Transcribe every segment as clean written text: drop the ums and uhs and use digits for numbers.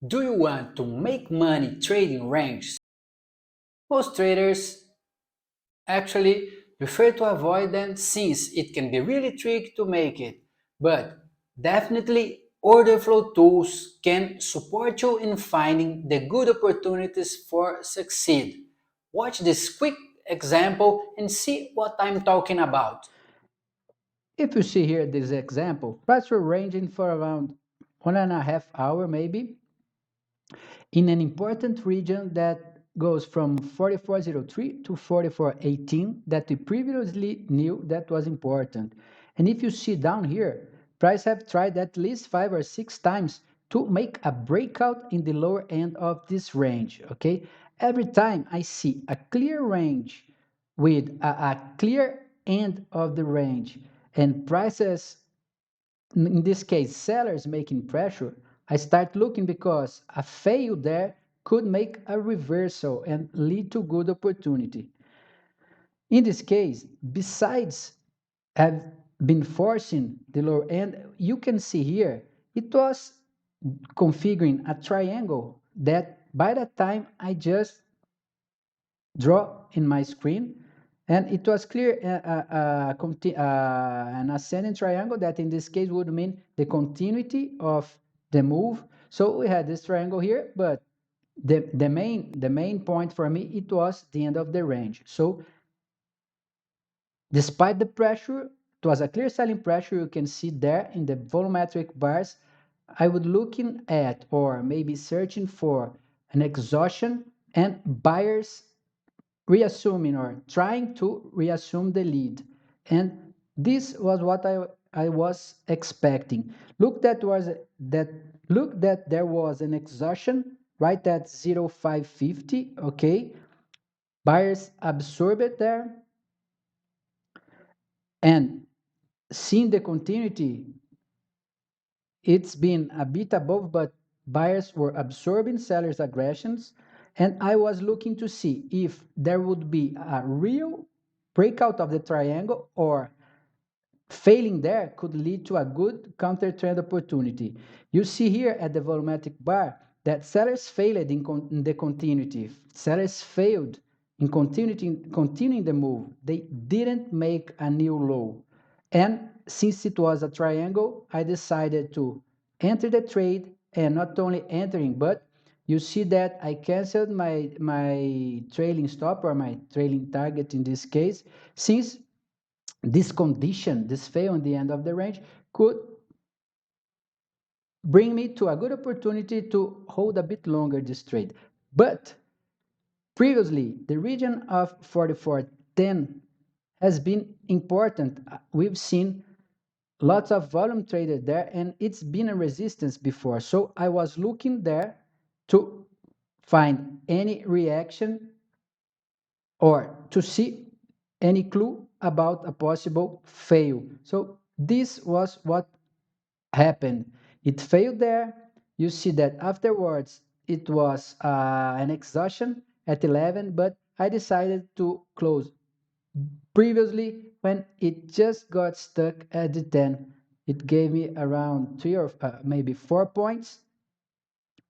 Do you want to make money trading ranges? Most traders actually prefer to avoid them since it can be really tricky to make it. But definitely, order flow tools can support you in finding the good opportunities for succeed. Watch this quick example and see what I'm talking about. If you see here this example, prices were ranging for around 1.5 hours maybe in an important region that goes from 4403 to 4418 that we previously knew that was important. And if you see down here, prices have tried at least 5 or 6 times to make a breakout in the lower end of this range, okay? Every time I see a clear range with a clear end of the range and prices, in this case, sellers making pressure, I start looking because a fail there could make a reversal and lead to good opportunity. In this case, besides have been forcing the lower end, you can see here, it was configuring a triangle that by the time I just draw in my screen, and it was clear an ascending triangle that in this case would mean the continuity of the move. So we had this triangle here, but the main point for me, it was the end of the range. So despite the pressure, it was a clear selling pressure. You can see there in the volumetric bars. I would looking at or maybe searching for an exhaustion and buyers reassuming or trying to reassume the lead. And this was what I was expecting. That look that there was an exhaustion right at 0.550, okay? Buyers absorb it there and seeing the continuity, it's been a bit above, but buyers were absorbing sellers' aggressions. And I was looking to see if there would be a real breakout of the triangle or failing there could lead to a good counter trend opportunity. You see here at the volumetric bar that sellers failed in the continuity. Sellers failed in continuing the move. They didn't make a new low. And since it was a triangle, I decided to enter the trade, and not only entering, but you see that I canceled my trailing stop or my trailing target in this case, since this condition, this fail in the end of the range, could bring me to a good opportunity to hold a bit longer this trade. But previously, the region of 4410 has been important. We've seen lots of volume traded there, and it's been a resistance before. So I was looking there to find any reaction or to see any clue about a possible fail. So this was what happened. It failed there. You see that afterwards it was an exhaustion at 11, but I decided to close previously when it just got stuck at the 10. It gave me around 3 or maybe 4 points.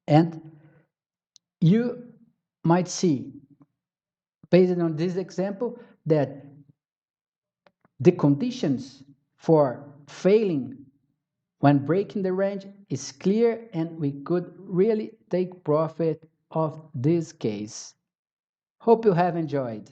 And you might see, based on this example, that the conditions for failing when breaking the range is clear, and we could really take profit of this case. Hope you have enjoyed.